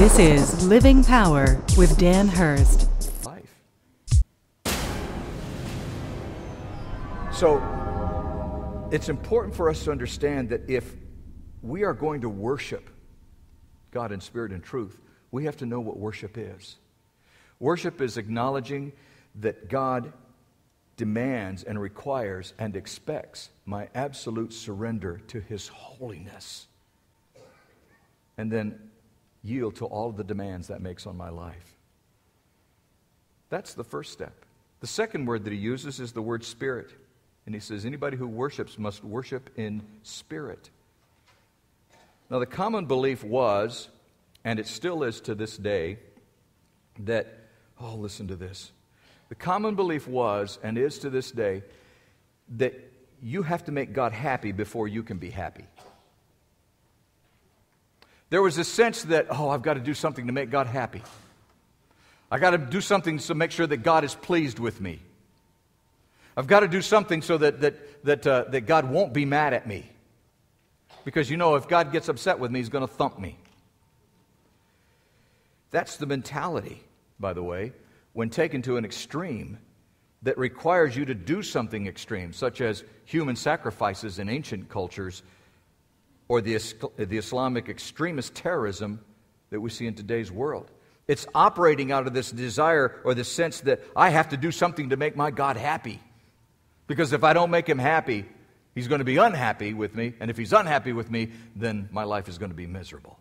This is Living Power with Dan Hurst. Life. So, it's important for us to understand that if we are going to worship God in spirit and truth, we have to know what worship is. Worship is acknowledging that God demands and requires and expects my absolute surrender to His holiness, and then yield to all of the demands that makes on my life. That's the first step. The second word that he uses is the word spirit. And he says, anybody who worships must worship in spirit. Now, the common belief was, and it still is to this day, that, listen to this. The common belief was, and is to this day, that you have to make God happy before you can be happy. There was a sense that, I've got to do something to make God happy. I've got to do something to make sure that God is pleased with me. I've got to do something so that God won't be mad at me. Because, if God gets upset with me, He's going to thump me. That's the mentality, by the way, when taken to an extreme that requires you to do something extreme, such as human sacrifices in ancient cultures, or the Islamic extremist terrorism that we see in today's world. It's operating out of this desire or this sense that I have to do something to make my God happy. Because if I don't make Him happy, He's going to be unhappy with me. And if He's unhappy with me, then my life is going to be miserable.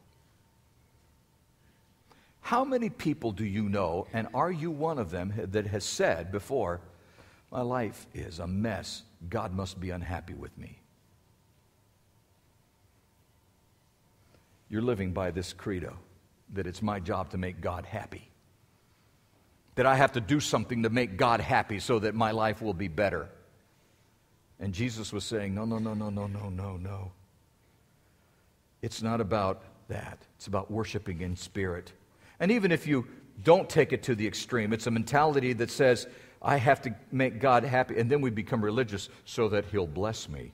How many people do you know, and are you one of them, that has said before, my life is a mess, God must be unhappy with me? You're living by this credo, that it's my job to make God happy. That I have to do something to make God happy so that my life will be better. And Jesus was saying, no. It's not about that. It's about worshiping in spirit. And even if you don't take it to the extreme, it's a mentality that says, I have to make God happy, and then we become religious so that He'll bless me.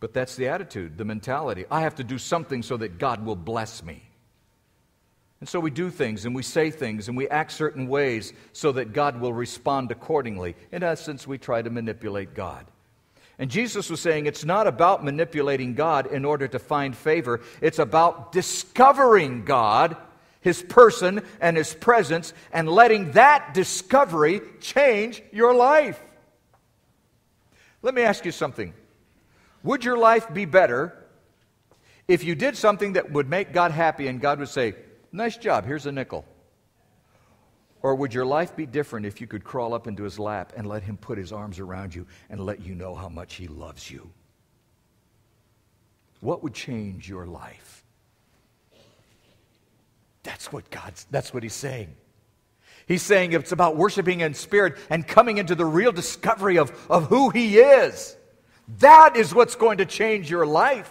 But that's the attitude, the mentality. I have to do something so that God will bless me. And so we do things and we say things and we act certain ways so that God will respond accordingly. In essence, we try to manipulate God. And Jesus was saying it's not about manipulating God in order to find favor. It's about discovering God, His person and His presence, and letting that discovery change your life. Let me ask you something. Would your life be better if you did something that would make God happy and God would say, nice job, here's a nickel? Or would your life be different if you could crawl up into His lap and let Him put His arms around you and let you know how much He loves you? What would change your life? That's what He's saying. He's saying it's about worshiping in spirit and coming into the real discovery of who He is. That is what's going to change your life.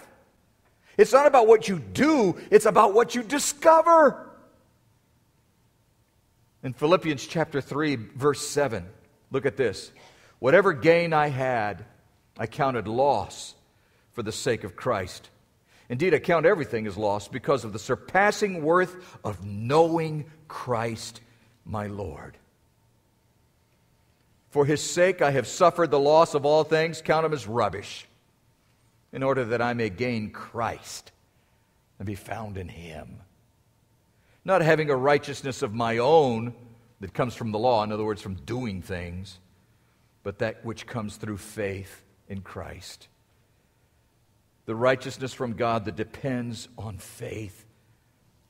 It's not about what you do, it's about what you discover. In Philippians chapter 3, verse 7, look at this. Whatever gain I had, I counted loss for the sake of Christ. Indeed, I count everything as loss because of the surpassing worth of knowing Christ my Lord. For His sake I have suffered the loss of all things, count them as rubbish, in order that I may gain Christ and be found in Him. Not having a righteousness of my own that comes from the law, in other words, from doing things, but that which comes through faith in Christ. The righteousness from God that depends on faith,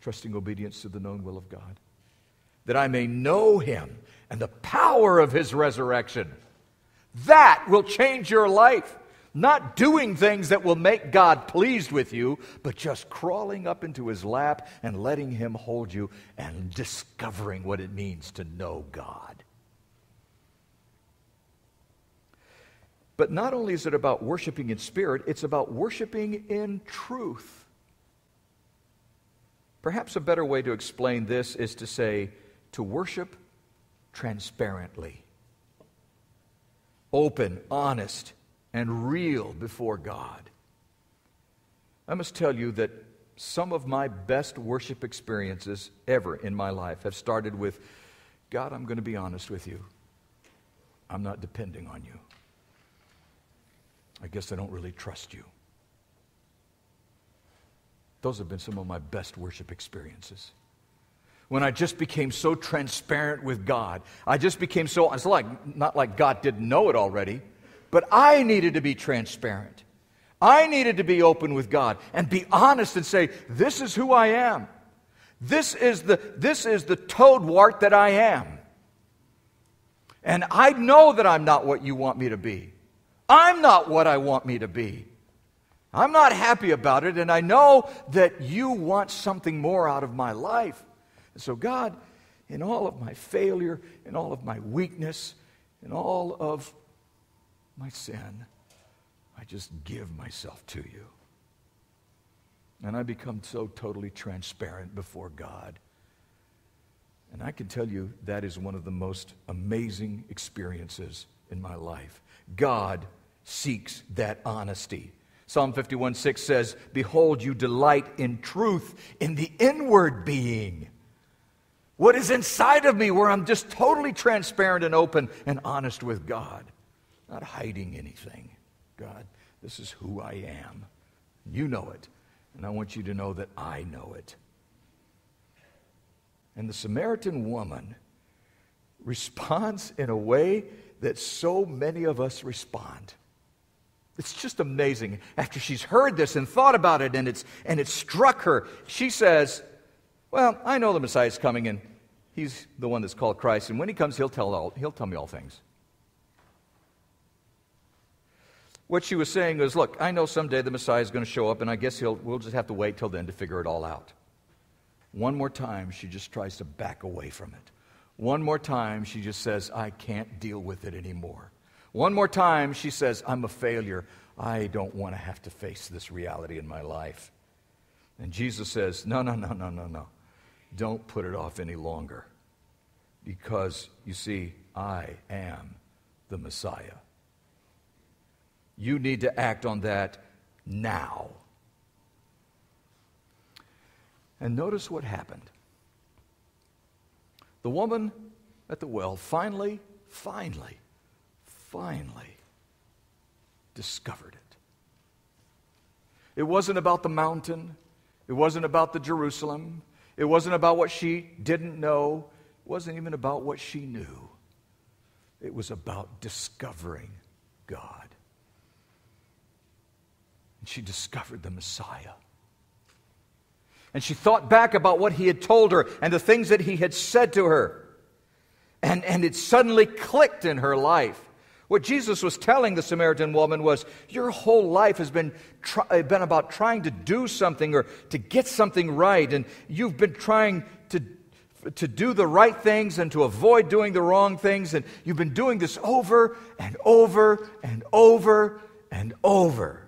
trusting obedience to the known will of God, that I may know Him and the power of His resurrection. That will change your life. Not doing things that will make God pleased with you, but just crawling up into His lap and letting Him hold you and discovering what it means to know God. But not only is it about worshiping in spirit, it's about worshiping in truth. Perhaps a better way to explain this is to say, to worship transparently, open, honest, and real before God. I must tell you that some of my best worship experiences ever in my life have started with, God, I'm going to be honest with you. I'm not depending on you. I guess I don't really trust you. Those have been some of my best worship experiences. When I just became so transparent with God. I just became so, it's not like God didn't know it already, but I needed to be transparent. I needed to be open with God and be honest and say, this is who I am. This is the toadwart that I am. And I know that I'm not what you want me to be. I'm not what I want me to be. I'm not happy about it, and I know that you want something more out of my life. And so God, in all of my failure, in all of my weakness, in all of my sin, I just give myself to you. And I become so totally transparent before God. And I can tell you that is one of the most amazing experiences in my life. God seeks that honesty. Psalm 51:6 says, behold, you delight in truth in the inward being. What is inside of me, where I'm just totally transparent and open and honest with God. Not hiding anything. God, this is who I am. You know it. And I want you to know that I know it. And the Samaritan woman responds in a way that so many of us respond. It's just amazing. After she's heard this and thought about it and it struck her, she says, well, I know the Messiah's coming and he's the one that's called Christ. And when he comes, he'll tell me all things. What she was saying was, look, I know someday the Messiah is going to show up, and I guess we'll just have to wait till then to figure it all out. One more time, she just tries to back away from it. One more time, she just says, I can't deal with it anymore. One more time, she says, I'm a failure. I don't want to have to face this reality in my life. And Jesus says, no. Don't put it off any longer. Because, you see, I am the Messiah. You need to act on that now. And notice what happened. The woman at the well finally discovered it. It wasn't about the mountain. It wasn't about the Jerusalem. It wasn't about what she didn't know. It wasn't even about what she knew. It was about discovering God. And she discovered the Messiah. And she thought back about what he had told her and the things that he had said to her. And it suddenly clicked in her life. What Jesus was telling the Samaritan woman was, your whole life has been about trying to do something or to get something right. And you've been trying to do the right things and to avoid doing the wrong things. And you've been doing this over and over and over and over.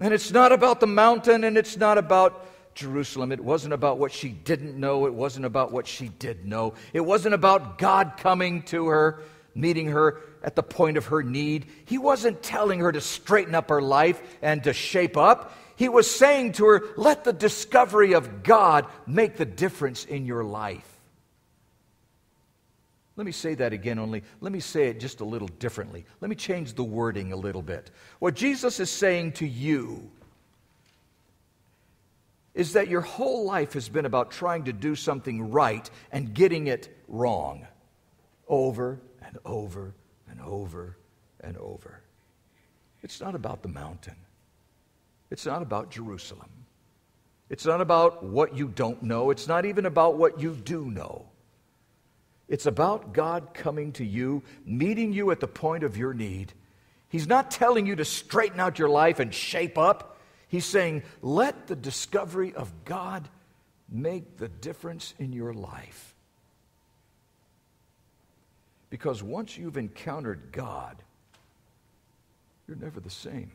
And it's not about the mountain, and it's not about Jerusalem. It wasn't about what she didn't know. It wasn't about what she did know. It wasn't about God coming to her, meeting her at the point of her need. He wasn't telling her to straighten up her life and to shape up. He was saying to her, let the discovery of God make the difference in your life. Let me say that again, only let me say it just a little differently. Let me change the wording a little bit. What Jesus is saying to you is that your whole life has been about trying to do something right and getting it wrong over and over and over and over. It's not about the mountain. It's not about Jerusalem. It's not about what you don't know. It's not even about what you do know. It's about God coming to you, meeting you at the point of your need. He's not telling you to straighten out your life and shape up. He's saying, let the discovery of God make the difference in your life. Because once you've encountered God, you're never the same.